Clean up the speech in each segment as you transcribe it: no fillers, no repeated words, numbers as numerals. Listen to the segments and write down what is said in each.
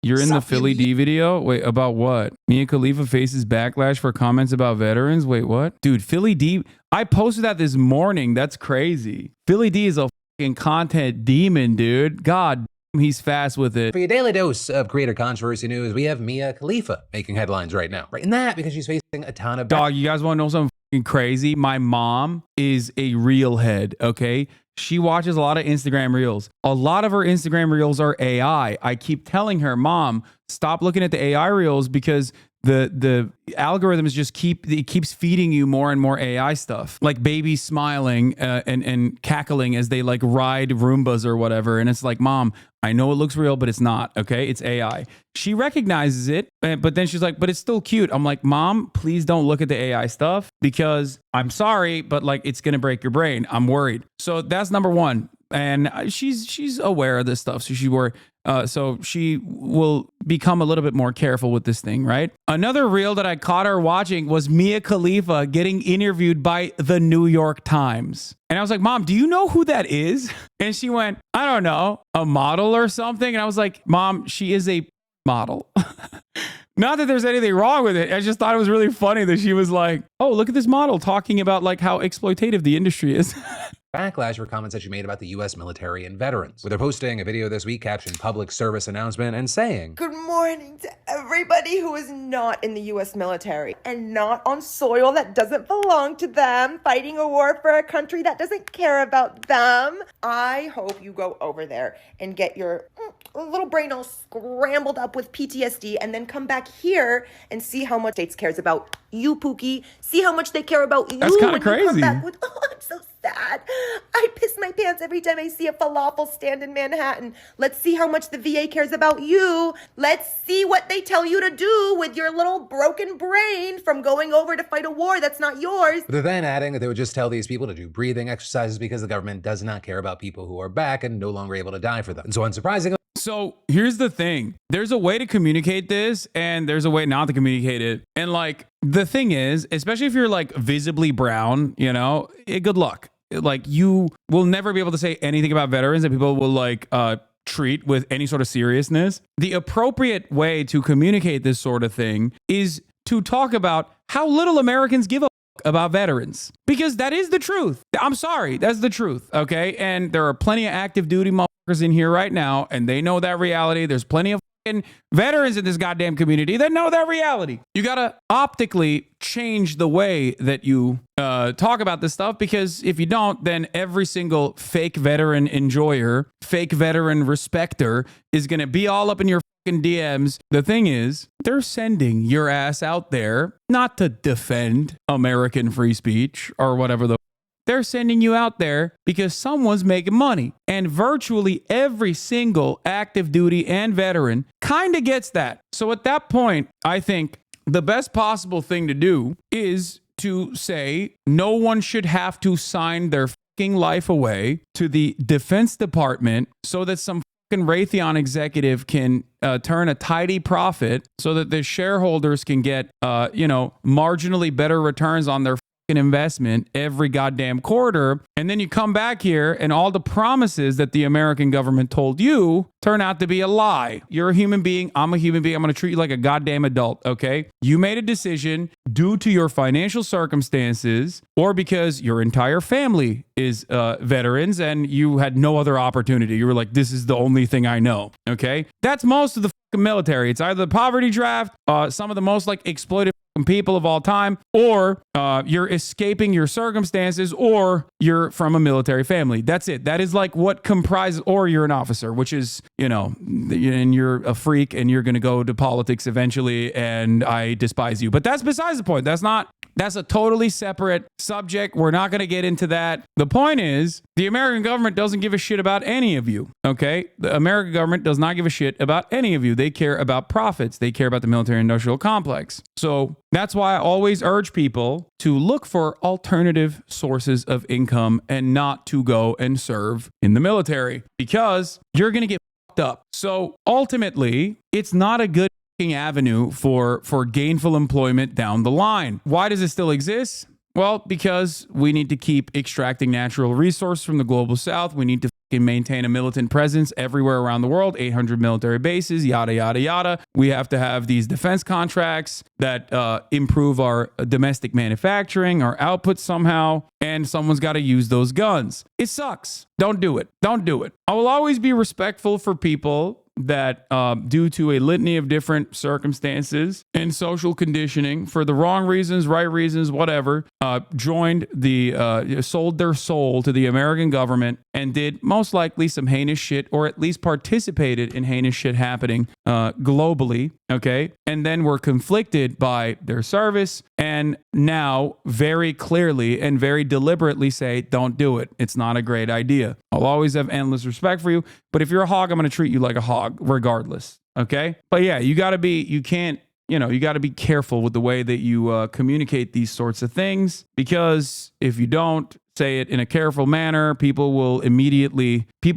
You're in the Philly D video? Wait, about what? Mia Khalifa faces backlash for comments about veterans? Wait, what? Dude, Philly D, I posted that this morning. That's crazy. Philly D is a fucking content demon, dude. God, he's fast with it. For your daily dose of creator controversy news, we have Mia Khalifa making headlines right now. Right in that, because she's facing a ton of... Dog, you guys want to know something fucking crazy? My mom is a reel head, okay? She watches a lot of Instagram reels. A lot of her Instagram reels are AI. I keep telling her, Mom, stop looking at the AI reels because the algorithms just keeps feeding you more and more AI stuff, like babies smiling and cackling as they like ride Roombas or whatever. And it's like, Mom, I know it looks real, but it's not. Okay, it's AI. She recognizes it, but then she's like, but it's still cute. I'm like, Mom, please don't look at the AI stuff because I'm sorry, but like it's gonna break your brain. I'm worried. So that's number one. And she's aware of this stuff, so so she will become a little bit more careful with this thing, right? Another reel that I caught her watching was Mia Khalifa getting interviewed by the New York Times. And I was like, Mom, do you know who that is? And she went, I don't know, a model or something. And I was like, Mom, she is a model. Not that there's anything wrong with it. I just thought it was really funny that she was like, oh, look at this model talking about like how exploitative the industry is. Backlash for comments that she made about the U.S. military and veterans, with her posting a video this week captioned public service announcement and saying, "Good morning to everybody who is not in the U.S. military and not on soil that doesn't belong to them, fighting a war for a country that doesn't care about them. I hope you go over there and get your little brain all scrambled up with PTSD and then come back here and see how much States cares about you, Pookie. See how much they care about you." That's kind of crazy. You come back with, oh, I'm so sad. I piss my pants every time I see a falafel stand in Manhattan. Let's see how much the VA cares about you. Let's see what they tell you to do with your little broken brain from going over to fight a war that's not yours. They're then adding that they would just tell these people to do breathing exercises because the government does not care about people who are back and no longer able to die for them. And so unsurprisingly, so here's the thing. There's a way to communicate this and there's a way not to communicate it. And like, the thing is, especially if you're like visibly brown, you know, good luck. Like you will never be able to say anything about veterans that people will like treat with any sort of seriousness. The appropriate way to communicate this sort of thing is to talk about how little Americans give a about veterans, because that is the truth. I'm sorry, that's the truth. Okay. And there are plenty of active duty motherfuckers in here right now, and they know that reality. There's plenty of veterans in this goddamn community that know that reality. You gotta optically change the way that you talk about this stuff, because if you don't, then every single fake veteran enjoyer, fake veteran respecter is gonna be all up in your DMs. The thing is, they're sending your ass out there not to defend American free speech or whatever they're sending you out there because someone's making money. And virtually every single active duty and veteran kind of gets that. So at that point, I think the best possible thing to do is to say no one should have to sign their fucking life away to the Defense Department so that some Raytheon executive can turn a tidy profit so that the shareholders can get, marginally better returns on their investment every goddamn quarter. And then you come back here and all the promises that the American government told you turn out to be a lie. You're a human being. I'm a human being. I'm going to treat you like a goddamn adult. Okay. You made a decision due to your financial circumstances or because your entire family is veterans and you had no other opportunity. You were like, this is the only thing I know. Okay. That's most of the military. It's either the poverty draft, some of the most like exploited people of all time, or you're escaping your circumstances, or you're from a military family. That's it. That is like what comprises, or you're an officer, which is, and you're a freak and you're going to go to politics eventually, and I despise you. But that's besides the point. That's a totally separate subject. We're not going to get into that. The point is, the American government doesn't give a shit about any of you, okay? The American government does not give a shit about any of you. They care about profits. They care about the military-industrial complex. So that's why I always urge people to look for alternative sources of income and not to go and serve in the military, because you're going to get fucked up. So ultimately, it's not a good avenue for gainful employment down the line. Why does it still exist? Well, because we need to keep extracting natural resources from the global south. We need to maintain a militant presence everywhere around the world, 800 military bases, yada, yada, yada. We have to have these defense contracts that improve our domestic manufacturing, our output somehow, and someone's got to use those guns. It sucks. Don't do it. Don't do it. I will always be respectful for people that due to a litany of different circumstances and social conditioning for the wrong reasons, right reasons, whatever, joined sold their soul to the American government and did most likely some heinous shit, or at least participated in heinous shit happening globally, okay? And then were conflicted by their service, and now very clearly and very deliberately say, don't do it. It's not a great idea. I'll always have endless respect for you, but if you're a hog, I'm going to treat you like a hog regardless, okay? But yeah, you got to be careful with the way that you communicate these sorts of things, because if you don't say it in a careful manner, people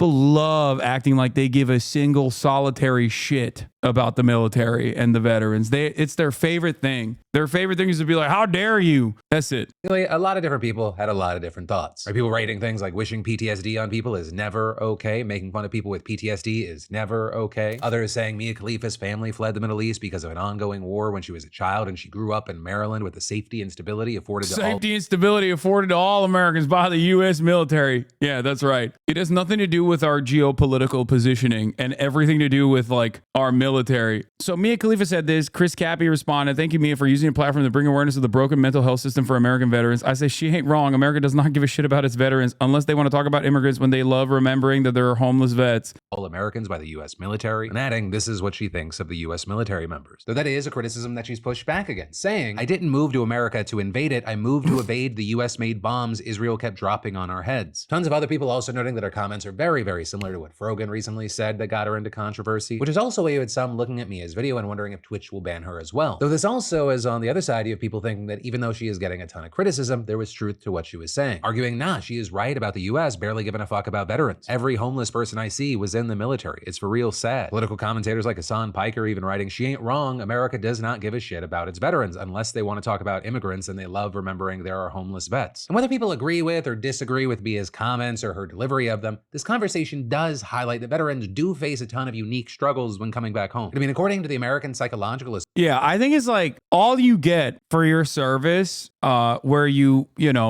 love acting like they give a single solitary shit about the military and the veterans. It's their favorite thing. Their favorite thing is to be like, how dare you? That's it. A lot of different people had a lot of different thoughts. People writing things like wishing PTSD on people is never okay. Making fun of people with PTSD is never okay. Others saying Mia Khalifa's family fled the Middle East because of an ongoing war when she was a child, and she grew up in Maryland with the safety and stability afforded to all Americans by the U.S. military. Yeah, that's right. It has nothing to do with our geopolitical positioning and everything to do with like our military. So Mia Khalifa said this. Chris Cappy responded, "Thank you, Mia, for using a platform to bring awareness of the broken mental health system for American veterans. I say she ain't wrong. America does not give a shit about its veterans unless they want to talk about immigrants when they love remembering that there are homeless vets." All Americans by the U.S. military, and adding this is what she thinks of the U.S. military members. Though that is a criticism that she's pushed back against, saying, "I didn't move to America to invade it. I moved to evade the U.S.-made bombs Israel kept dropping on our heads." Tons of other people also noting that her comments are very, very similar to what Frogan recently said that got her into controversy, which is also why you had some looking at Mia's video and wondering if Twitch will ban her as well. Though this also is on the other side, you have people thinking that even though she is getting a ton of criticism, there was truth to what she was saying, arguing, nah, she is right about the U.S. barely giving a fuck about veterans. Every homeless person I see was in the military. It's for real sad. Political commentators like Hasan Piker even writing, she ain't wrong. America does not give a shit about its veterans unless they want to talk about immigrants and they love remembering there are homeless vets. And whether people agree with or disagree with Mia's comments or her delivery of them, this conversation does highlight that veterans do face a ton of unique struggles when coming back home. I mean, according to the American Psychological Association, yeah, I think it's like all you get for your service, where you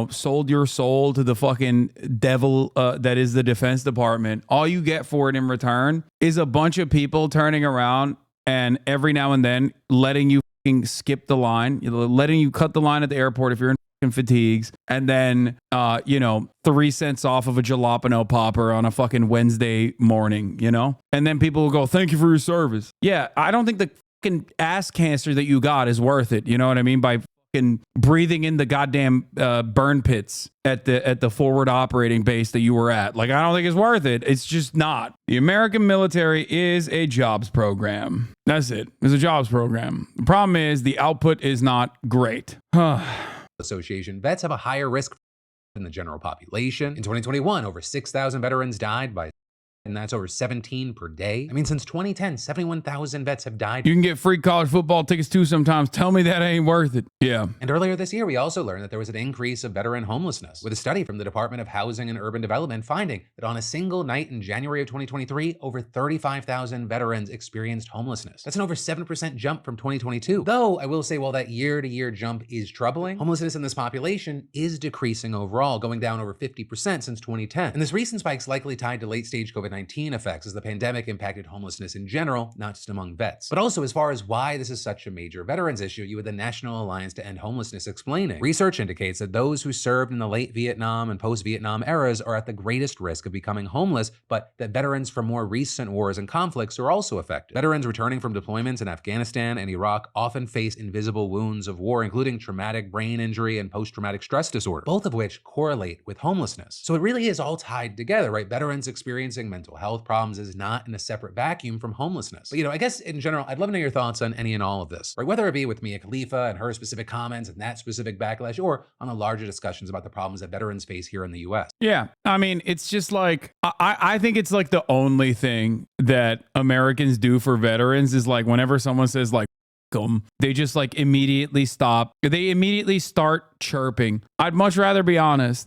sold your soul to the fucking devil that is the Defense Department. All you get for it in return is a bunch of people turning around and every now and then letting you fucking skip the line, letting you cut the line at the airport if you're in fatigues, and then 3 cents off of a jalapeno popper on a fucking Wednesday morning, and then people will go, thank you for your service. Yeah, I don't think the fucking ass cancer that you got is worth it, you know what I mean, by fucking breathing in the goddamn burn pits at the forward operating base that you were at. Like, I don't think it's worth it. It's just not. The American military is a jobs program. That's it. It's a jobs program. The problem is the output is not great. Association, vets have a higher risk than the general population. In 2021, over 6,000 veterans died by, and that's over 17 per day. I mean, since 2010, 71,000 vets have died. You can get free college football tickets too sometimes. Tell me that ain't worth it. Yeah. And earlier this year, we also learned that there was an increase of veteran homelessness, with a study from the Department of Housing and Urban Development finding that on a single night in January of 2023, over 35,000 veterans experienced homelessness. That's an over 7% jump from 2022. Though, I will say, while that year-to-year jump is troubling, homelessness in this population is decreasing overall, going down over 50% since 2010. And this recent spike is likely tied to late-stage COVID-19 effects as the pandemic impacted homelessness in general, not just among vets. But also, as far as why this is such a major veterans issue, you had the National Alliance to End Homelessness explaining. Research indicates that those who served in the late Vietnam and post-Vietnam eras are at the greatest risk of becoming homeless, but that veterans from more recent wars and conflicts are also affected. Veterans returning from deployments in Afghanistan and Iraq often face invisible wounds of war, including traumatic brain injury and post-traumatic stress disorder, both of which correlate with homelessness. So it really is all tied together, right? Veterans experiencing mental health problems is not in a separate vacuum from homelessness. But I guess in general, I'd love to know your thoughts on any and all of this, right? Whether it be with Mia Khalifa and her specific comments and that specific backlash, or on the larger discussions about the problems that veterans face here in the US. Yeah. I mean, it's just like, I think it's like the only thing that Americans do for veterans is like whenever someone says like, them. They just like immediately stop. They immediately start chirping. I'd much rather be honest.